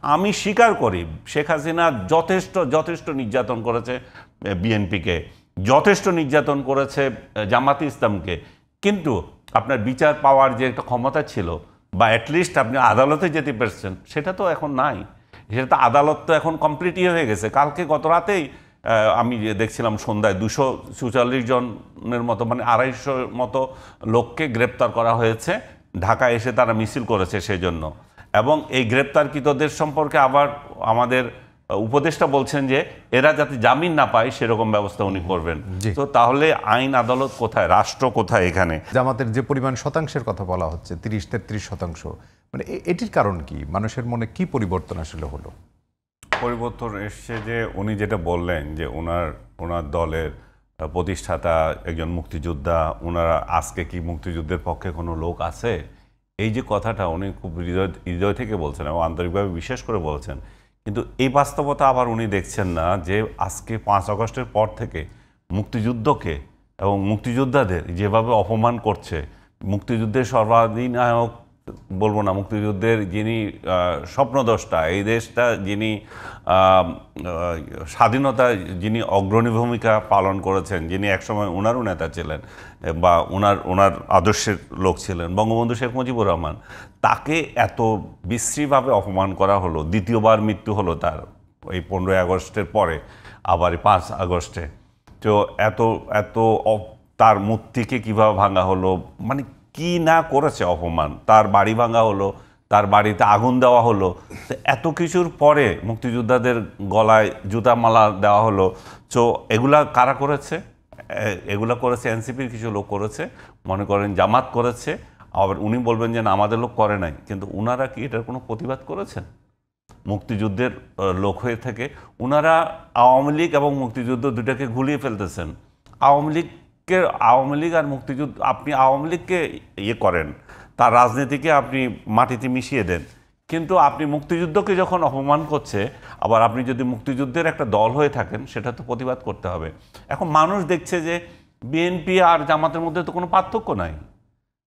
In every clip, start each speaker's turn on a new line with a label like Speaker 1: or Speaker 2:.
Speaker 1: আমি স্বীকার করি শেখ হাসিনা যথেষ্ট যথেষ্ট নির্যাতন করেছে বিএনপিকে, যথেষ্ট নির্যাতন করেছে জামাতে ইসলামকে, কিন্তু আপনার বিচার পাওয়ার যে একটা ক্ষমতা ছিল বা অ্যাটলিস্ট আপনি আদালতে যেতে পারছেন, সেটা তো এখন নাই। সেটা তো আদালত তো এখন কমপ্লিটই হয়ে গেছে। কালকে গত রাতেই আমি দেখছিলাম সন্ধ্যায় 244 জনের মতো, মানে 250 মতো লোককে গ্রেপ্তার করা হয়েছে। ঢাকায় এসে তারা মিছিল করেছে সেজন্য। এবং এই গ্রেপ্তারকৃতদের সম্পর্কে আবার আমাদের উপদেষ্টা বলছেন যে এরা যাতে জামিন না পায় সেরকম ব্যবস্থা উনি করবেন। তো তাহলে আইন আদালত কোথায়, রাষ্ট্র কোথায় এখানে?
Speaker 2: জামাতের যে পরিমাণ শতাংশের কথা বলা হচ্ছে 30-33%, মানে এটির কারণ কি? মানুষের মনে কি পরিবর্তন আসলে হলো?
Speaker 1: পরিবর্তন এসছে যে উনি যেটা বললেন যে ওনার দলের প্রতিষ্ঠাতা একজন মুক্তিযোদ্ধা, ওনারা আজকে কি মুক্তিযুদ্ধের পক্ষে কোনো লোক আছে? এই যে কথাটা উনি খুব হৃদয় থেকে বলছেন এবং আন্তরিকভাবে বিশ্বাস করে বলছেন। কিন্তু এই বাস্তবতা আবার উনি দেখছেন না যে আজকে 5 আগস্টের পর থেকে মুক্তিযুদ্ধকে এবং মুক্তিযোদ্ধাদের যেভাবে অপমান করছে, মুক্তিযুদ্ধের সর্বাধিনায়ক বলবো না, মুক্তিযুদ্ধের যিনি স্বপ্নদ্রষ্টা, এই দেশটা যিনি স্বাধীনতা যিনি অগ্রণী ভূমিকা পালন করেছেন, যিনি একসময় ওনারও নেতা ছিলেন বা ওনার আদর্শের লোক ছিলেন, বঙ্গবন্ধু শেখ মুজিবুর রহমান, তাকে এত বিশ্রীভাবে অপমান করা হলো। দ্বিতীয়বার মৃত্যু হলো তার এই 15 আগস্টের পরে, আবার 5 আগস্টে। তো এত তার মূর্তিকে কীভাবে ভাঙা হলো, মানে কি না করেছে অপমান। তার বাড়ি ভাঙা হলো, তার বাড়িতে আগুন দেওয়া হলো। তো এত কিছুর পরে মুক্তিযোদ্ধাদের গলায় জুতা মালা দেওয়া হলো। তো এগুলা কারা করেছে? এগুলা করেছে এনসিপির কিছু লোক করেছে, মনে করেন জামাত করেছে। আবার উনি বলবেন যে না আমাদের লোক করে নাই, কিন্তু উনারা কি এটার কোনো প্রতিবাদ করেছেন? মুক্তিযুদ্ধের লোক হয়ে থেকে উনারা আওয়ামী লীগ এবং মুক্তিযুদ্ধ দুটাকে ঘুলিয়ে ফেলতেছেন। আওয়ামী লীগ আর মুক্তিযুদ্ধ, আপনি আওয়ামী লীগকে ইয়ে করেন, তার রাজনীতিকে আপনি মাটিতে মিশিয়ে দেন, কিন্তু আপনি মুক্তিযুদ্ধকে যখন অপমান করছে, আবার আপনি যদি মুক্তিযুদ্ধের একটা দল হয়ে থাকেন, সেটা তো প্রতিবাদ করতে হবে। এখন মানুষ দেখছে যে বিএনপি আর জামাতের মধ্যে তো কোনো পার্থক্য নাই।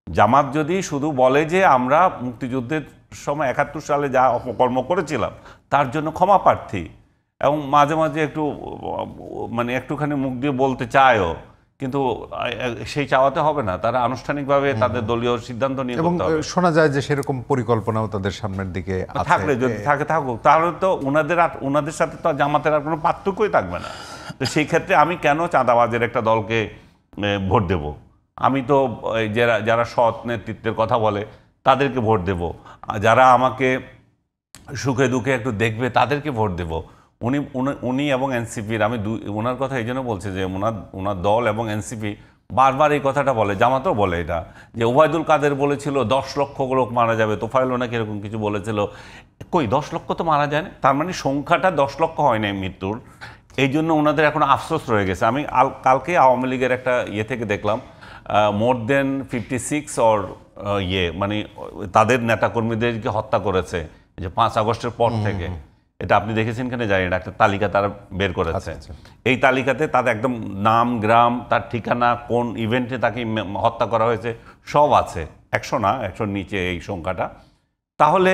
Speaker 1: জামাত যদি শুধু বলে যে আমরা মুক্তিযুদ্ধের সময় 71 সালে যা অপকর্ম করেছিলাম তার জন্য ক্ষমা প্রার্থী, এবং মাঝে মাঝে একটুখানি মুখ দিয়ে বলতে চায়ও, কিন্তু সেই চাওয়াতে হবে না, তারা আনুষ্ঠানিকভাবে তাদের দলীয় সিদ্ধান্ত নিয়ে করতে হবে।
Speaker 2: এবং শোনা যায় যে সেরকম পরিকল্পনাও তাদের সামনের দিকে
Speaker 1: থাকলে, যদি থাকুক, তাহলে তো ওনাদের সাথে তো জামাতের আর কোনো পার্থক্যই থাকবে না। তো সেই ক্ষেত্রে আমি কেন চাঁদাবাজের একটা দলকে ভোট দেব? আমি তো যারা সৎ নেতৃত্বের কথা বলে তাদেরকে ভোট দেব, যারা আমাকে সুখে দুঃখে একটু দেখবে তাদেরকে ভোট দেব। উনি এবং এনসিপির, আমি ওনার কথা এই জন্য বলছি যে ওনার দল এবং এনসিপি বারবার এই কথাটা বলে, জামাতও বলে এটা, যে ওবায়দুল কাদের বলেছিল 10 লক্ষ লোক মারা যাবে, তোফায়েল নাকি এরকম কিছু বলেছিল। কই 10 লক্ষ তো মারা যায় না, তার মানে সংখ্যাটা 10 লক্ষ হয় নাই মৃত্যুর। এই জন্য ওনাদের এখন আফসোস রয়ে গেছে। আমি কালকে আওয়ামী লীগের একটা ইয়ে থেকে দেখলাম মোর দেন 56 অর মানে তাদের নেতাকর্মীদেরকে হত্যা করেছে যে 5 আগস্টের পর থেকে। এটা আপনি দেখেছেন কিনা জানি না, একটা তালিকা তারা বের করেছে। এই তালিকাতে তাদের একদম নাম, গ্রাম, তার ঠিকানা, কোন ইভেন্টে তাকে হত্যা করা হয়েছে সব আছে। 100 না, 100 নিচে এই সংখ্যাটা। তাহলে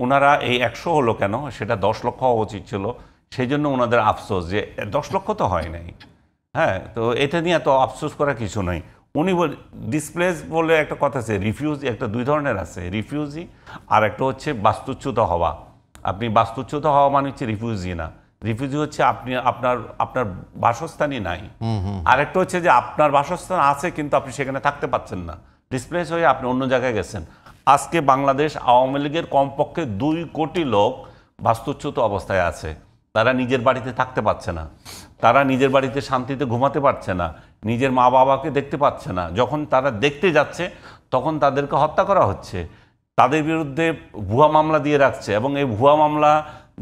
Speaker 1: ওনারা এই 100 হলো কেন? সেটা 10 লক্ষ হওয়া উচিত ছিল। সেই জন্য ওনাদের আফসোস যে 10 লক্ষ তো হয় নাই। হ্যাঁ, তো এটা নিয়ে এত আফসোস করার কিছু নয়। উনি ডিসপ্লেস বলে একটা কথা আছে, রিফিউজি, একটা 2 ধরনের আছে, রিফিউজি আর একটা হচ্ছে বাস্তুচ্যুত হওয়া। আপনি বাস্তুচ্যুত হওয়া মানে হচ্ছে রিফিউজি না। রিফিউজি হচ্ছে আপনি আপনার বাসস্থানই নাই। আরেকটা হচ্ছে যে আপনার বাসস্থান আছে কিন্তু আপনি সেখানে থাকতে পাচ্ছেন না, ডিসপ্লেস হয়ে আপনি অন্য জায়গায় গেছেন। আজকে বাংলাদেশ আওয়ামী লীগের কমপক্ষে 2 কোটি লোক বাস্তুচ্যুত অবস্থায় আছে। তারা নিজের বাড়িতে থাকতে পারছে না, তারা নিজের বাড়িতে শান্তিতে ঘুমাতে পারছে না, নিজের মা বাবাকে দেখতে পাচ্ছে না। যখন তারা দেখতে যাচ্ছে তখন তাদেরকে হত্যা করা হচ্ছে, তাদের বিরুদ্ধে ভুয়া মামলা দিয়ে রাখছে, এবং এই ভুয়া মামলা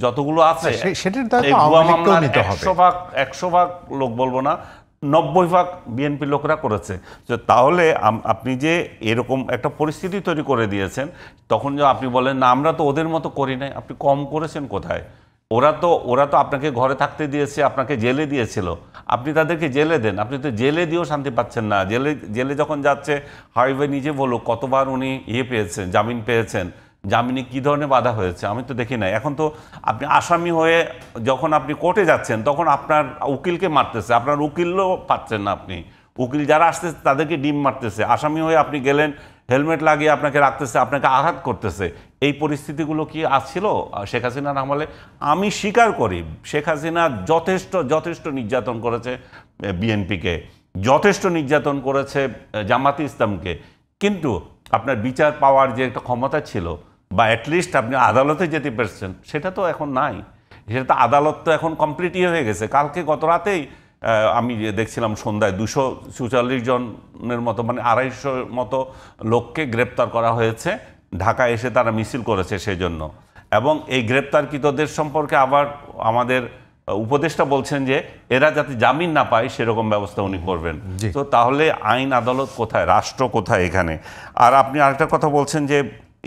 Speaker 1: যতগুলো আছে এই ভুয়া মামলা 100 ভাগ লোক বলবো না, 90 ভাগ বিএনপি লোকরা করেছে। তাহলে আপনি যে এরকম একটা পরিস্থিতি তৈরি করে দিয়েছেন, তখন যে আপনি বলেন না আমরা তো ওদের মতো করি নাই, আপনি কম করেছেন কোথায়? ওরা তো আপনাকে ঘরে থাকতে দিয়েছে, আপনাকে জেলে দিয়েছিল, আপনি তাদেরকে জেলে দেন। আপনি তো জেলে দিয়েও শান্তি পাচ্ছেন না। জেলে যখন যাচ্ছে, হাবিবে নিজে বলো কতবার উনি পেয়েছেন, জামিন পেয়েছেন, জামিনে কি ধরনের বাধা হয়েছে আমি তো দেখি না। এখন তো আপনি আসামি হয়ে যখন আপনি কোর্টে যাচ্ছেন তখন আপনার উকিলকে মারতেছে, আপনার উকিলও পাচ্ছেন না, আপনি উকিল যারা আসতেছে তাদেরকে ডিম মারতেছে। আসামি হয়ে আপনি গেলেন, হেলমেট লাগিয়ে আপনাকে রাখতেছে, আপনাকে আঘাত করতেছে। এই পরিস্থিতিগুলো কি আসছিল শেখ হাসিনার আমলে? আমি স্বীকার করি শেখ হাসিনা যথেষ্ট নির্যাতন করেছে বিএনপিকে, যথেষ্ট নির্যাতন করেছে জামাতে ইসলামকে, কিন্তু আপনার বিচার পাওয়ার যে একটা ক্ষমতা ছিল বা অ্যাটলিস্ট আপনি আদালতে যেতে পারছেন সেটা তো এখন নাই। সেটা তো আদালত তো এখন কমপ্লিটই হয়ে গেছে। কালকে গত রাতেই আমি দেখছিলাম সন্ধ্যায় 244 জনের মতো, মানে 250 মতো লোককে গ্রেপ্তার করা হয়েছে। ঢাকা এসে তারা মিছিল করেছে সেজন্য। এবং এই গ্রেপ্তারকৃতদের সম্পর্কে আবার আমাদের উপদেষ্টা বলছেন যে এরা যাতে জামিন না পায় সেরকম ব্যবস্থা উনি করবেন। তো তাহলে আইন আদালত কোথায়, রাষ্ট্র কোথায় এখানে? আর আপনি আরেকটা কথা বলছেন যে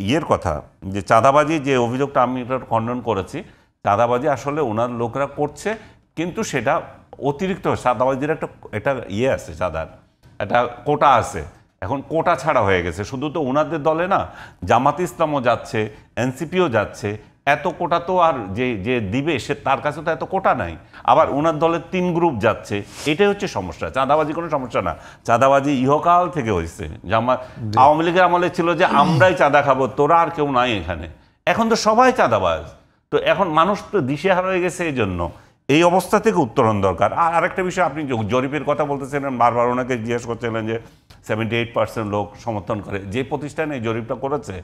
Speaker 1: ইয়ের কথা, যে চাঁদাবাজি, যে অভিযোগটা আমি এটা খণ্ডন করেছি। চাঁদাবাজি আসলে ওনার লোকরা করছে, কিন্তু সেটা অতিরিক্ত। চাঁদাবাজির একটা ইয়ে আছে, চাঁদার একটা কোটা আছে। এখন কোটা ছাড়া হয়ে গেছে। শুধু তো ওনাদের দলে না, জামাত ইসলামও যাচ্ছে, এনসিপিও যাচ্ছে। এত কোটা তো আর যে দিবে সে তার কাছে তো এত কোটা নাই। আবার ওনার দলের 3 গ্রুপ যাচ্ছে, এটাই হচ্ছে সমস্যা। চাঁদাবাজি কোনো সমস্যা না, চাঁদাবাজি ইহকাল থেকে হয়েছে। আওয়ামী লীগের আমলে ছিল যে আমরাই চাঁদা খাবো, তোরা আর কেউ নাই এখানে। এখন তো সবাই চাঁদাবাজ। তো এখন মানুষ তো দিশেহারা হয়ে গেছে। এই জন্য এই অবস্থা থেকে উত্তরণ দরকার। আর আরেকটা বিষয়, আপনি জরিপের কথা বলতেছিলেন, বারবার ওনাকে জিজ্ঞেস করছিলেন যে 78% লোক সমর্থন করে। যে প্রতিষ্ঠানে এই জরিপটা করেছে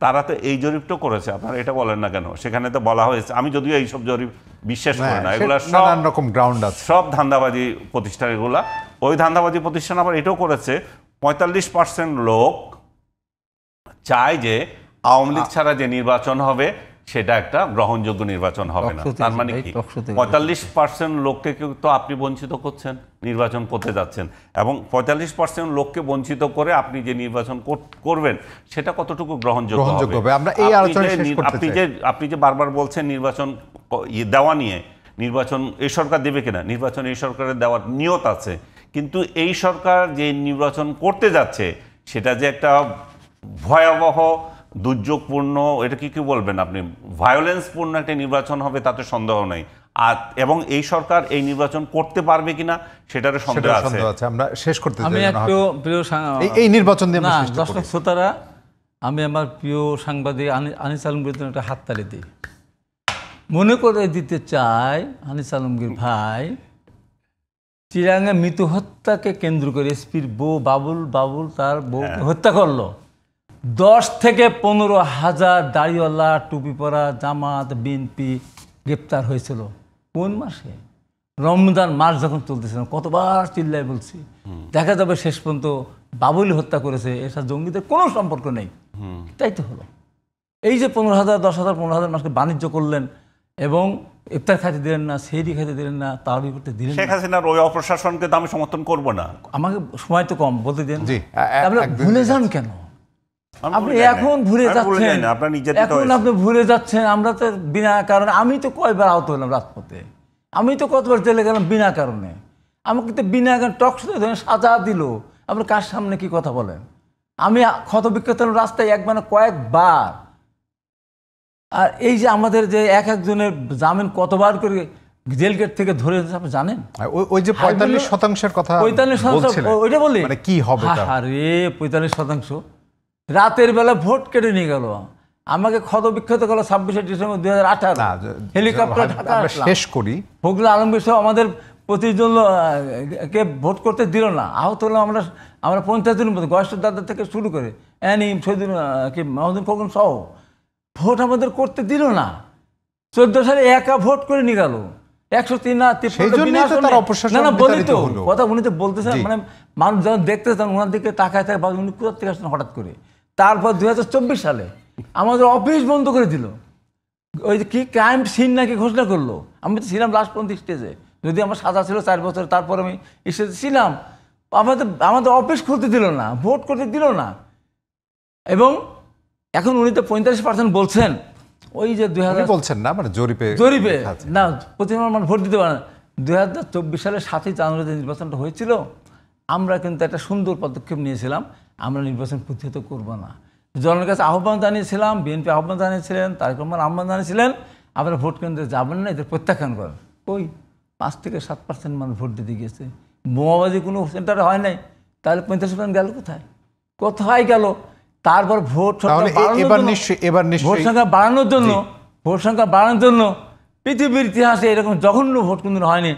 Speaker 1: তারা তো এই জরিপটা করেছে, আপনারা এটা বলেন না কেন? সেখানে তো বলা হয়েছে, আমি যদিও এইসব জরিপ বিশ্বাস করি না, এগুলো
Speaker 2: নানান রকম গ্রাউন্ড আছে,
Speaker 1: সব ধান্দাবাজি প্রতিষ্ঠান এগুলা। ওই ধান্দাবাজি প্রতিষ্ঠান আবার এটাও করেছে 45% লোক চায় যে আওয়ামী লীগ ছাড়া যে নির্বাচন হবে সেটা একটা গ্রহণযোগ্য নির্বাচন হবে না। তার মানে কি 45% লোককে তো আপনি বঞ্চিত করছেন, নির্বাচন করতে যাচ্ছেন, এবং 45% লোককে বঞ্চিত করে আপনি যে নির্বাচন করবেন সেটা কতটুকু গ্রহণযোগ্য হবে? আপনি যে বারবার বলছেন নির্বাচন দেওয়া নিয়ে, নির্বাচন এই সরকার দেবে কিনা, নির্বাচন এই সরকারের দেওয়ার নিয়ত আছে, কিন্তু এই সরকার যে নির্বাচন করতে যাচ্ছে সেটা যে একটা ভয়াবহ দুর্যোগপূর্ণ, এটা কি বলবেন আপনি, ভায়োলেন্সপূর্ণ একটা নির্বাচন হবে তাতে সন্দেহ নেই। আর এবং এই সরকার এই নির্বাচন করতে পারবে কিনা সেটারও সন্দেহ আছে।
Speaker 2: আমরা শেষ করতে চাই।
Speaker 3: আমি একটু প্রিয়
Speaker 2: এই নির্বাচন দিয়ে আমরা শেষ করতে
Speaker 3: দর্শক শ্রোতারা, আমি আমার প্রিয় সাংবাদিক আনিস আলমগীর একটা হাততালি দিই। মনে করে দিতে চাই, আনিস আলমগীর ভাই চিরাঙ্গা মৃত্যু হত্যাকে কেন্দ্র করে এসপির বউ বাবুল তার বউকে হত্যা করলো। 10 থেকে 15,000 দাড়িওয়ালা টুপি পরা জামাত বিএনপি গ্রেপ্তার হয়েছিল। কোন মাসে? রমজান মাস যখন চলতেছিলাম, কতবার চিল্লায় বলছি। দেখা যাবে শেষ পর্যন্ত বাবুল হত্যা করেছে, এর সাথে জঙ্গিদের কোনো সম্পর্ক নেই। তাই তো হলো। এই যে 15,000, 10,000, 15,000 মানুষকে বাণিজ্য করলেন এবং ইফতার খাইতে দিলেন না, সেহরি খাইতে দিলেন না, তারাবি করতে দিলেন না।
Speaker 1: শেখ হাসিনার ওই অপ্রশাসনকে তো আমি সমর্থন করব না।
Speaker 3: আমাকে সময় তো কম, বলতে দিন। ভুলে যান কেন? আপনি এখন ভুলে যাচ্ছেন, এখন আপনি ভুলে যাচ্ছেন। আমরা তো বিনা কারণে, আমি তো কয়বার আহত হলাম রাজপথে, আমি তো কতবার জেলে গেলাম বিনা কারণে। আমাকে তো বিনা কারণে টকশোতে ধরে সাজা দিল। আপনি কার সামনে কি কথা বলেন? আমি ক্ষত বিক্ষত রাস্তায় একবার না কয়েকবার। আর এই যে আমাদের যে একজনের জামিন কতবার করে জেল গেট থেকে ধরে আপনি জানেন?
Speaker 2: ওই যে 45% কথা
Speaker 3: 45%, ওইটা বলি
Speaker 2: মানে কি হবে?
Speaker 3: আরে 45% রাতের বেলা ভোট কেটে নিয়ে গেল। আমাকে ক্ষত বিক্ষত করলো 26শে ডিসেম্বর 2018 হেলিকপ্টার ঢাকা
Speaker 2: শেষ করি।
Speaker 3: ফখরুল আলমগীর সহ আমাদের প্রতিজন কে ভোট করতে দিল না। আহত হলাম আমরা 50 জনের মধ্যে, গয়েশ্বর দাদা থেকে শুরু করে অ্যানিম শহীদুল কি মাহমুদুল খোকন সহ ভোট আমাদের করতে দিল না। 14 সালে একা ভোট করে নিয়ে গেল 103 না 53। না বলি তো কথা, উনি তো বলতেছেন, মানে মানুষ যখন দেখতেছেন ওনার দিকে তাকায় থাকে, উনি কোথা থেকে আসছেন হঠাৎ করে। তারপর 2024 সালে আমাদের অফিস বন্ধ করে দিল। ওই যে কি ক্রাইম সিন নাকি ঘোষণা করলো। আমি তো ছিলাম লাস্টপন্থী স্টেজে, যদি আমার সাজা ছিল 4 বছর, তারপর আমি স্টেজে ছিলাম। আমাদের অফিস খুলতে দিল না, ভোট করতে দিল না। এবং এখন উনি তো 45% বলছেন। ওই যে 2000
Speaker 2: বলছেন না, মানে জরিপে
Speaker 3: না, প্রতিবার মানুষ ভোট দিতে পারে না। 2024 সালের 7ই জানুয়ারিতে নির্বাচনটা হয়েছিল। আমরা কিন্তু একটা সুন্দর পদক্ষেপ নিয়েছিলাম, আমরা নির্বাচন প্রতিহত করব না। জনগণের কাছে আহ্বান জানিয়েছিলাম, বিএনপি আহ্বান জানিয়েছিলেন, তারেক রহমান আহ্বান জানিয়েছিলেন, আপনারা ভোট কেন্দ্রে যাবেন না, এদের প্রত্যাখ্যান করেন। ওই 5 থেকে 7% মানুষ ভোট দিতে গিয়েছে। বোমাবাজি কোনো সেন্টারে হয় নাই, তাহলে 50% গেল কোথায়? কোথায় গেল? তারপর ভোট ভোট সংখ্যা বাড়ানোর জন্য পৃথিবীর ইতিহাসে এরকম জঘন্য ভোট কিন্তু হয়নি।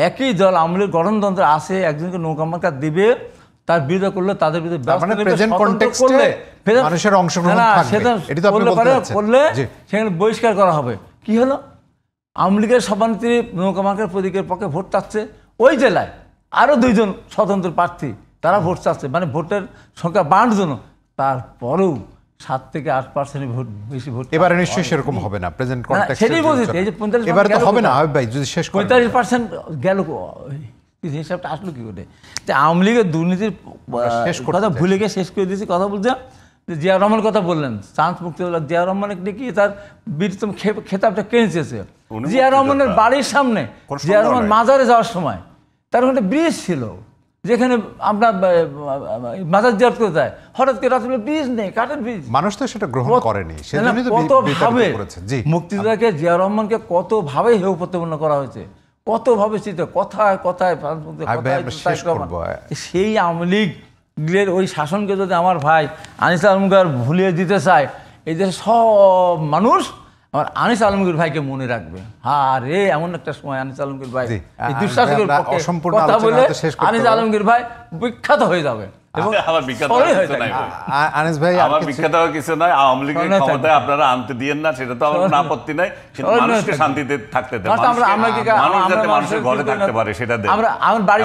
Speaker 3: একই দল আমলের গঠনতন্ত্র আছে, একজনকে নৌকা মার্কা দিবে, তার বিরোধিতা করলে তাদের বিরুদ্ধে করলে সেখানে বহিষ্কার করা হবে। কি হলো? আওয়ামী লীগের সভানেত্রী নৌকা মার্কার প্রতীকের পক্ষে ভোট চাচ্ছে, ওই জেলায় আরও 2 জন স্বতন্ত্র প্রার্থী তারা ভোট চাচ্ছে, মানে ভোটের সংখ্যা বাড়ানোর জন্য। তারপরেও 7 থেকে 8% ভোট বেশি ভোট।
Speaker 2: এবারে নিশ্চয়ই সেরকম হবে না, প্রেজেন্ট কনটেক্সট
Speaker 3: সেটাই বলছি। এই যে 45%
Speaker 2: এবারে তো হবে না হাবিব ভাই, যদি শেষ
Speaker 3: 45% গেল, হিসাবটা আসলো কি করে? আওয়ামী লীগের দুর্নীতির কথা ভুলে গিয়ে শেষ করে দিয়েছি। কথা বলতে জিয়া রহমানের কথা বললেন, চান্স মুক্তি জিয়া রহমানের কি তার বীরতম খেতাবটা কেড়ে চেয়েছে। জিয়া রহমানের বাড়ির সামনে জিয়া রহমান মাজারে যাওয়ার সময় তার ওখানে ব্রিজ ছিল, যেখানে আমরা মাজার জিয়ারত করে যায়, হঠাৎ করে রাত্রে ব্রিজ নেই, কাঠের ব্রিজ।
Speaker 2: মানুষ তো সেটা গ্রহণ করেনি, সেজন্যই তো
Speaker 3: কতভাবে মুক্তিযোদ্ধাকে জিয়া রহমানকে কতভাবে হেয় প্রতিপন্ন করা হয়েছে, কতভাবে কথায় কথায় সেই আওয়ামী লীগের ওই শাসনকে যদি আমার ভাই আনিস আলমগীর ভুলিয়ে দিতে চায়, এই দেশের সব মানুষ আমার আনিস আলমগীর ভাইকে মনে রাখবে। রে এমন একটা সময় আনিস আলমগীর ভাই এই দুঃশাসকের পক্ষে কথা বলে আনিস আলমগীর ভাই বিখ্যাত হয়ে যাবে।
Speaker 1: আনিস ভাই আমার বিখ্যাত কিছু নয়, আওয়ামী লীগের ক্ষমতায় আপনারা আনতে দিয়েন না, সেটা তো আমার আপত্তি নাই, কিন্তু মানুষকে শান্তিতে থাকতে দেন, মানুষ যাতে মানুষের ঘরে থাকতে পারে সেটা দেন।
Speaker 3: আমার বাড়ি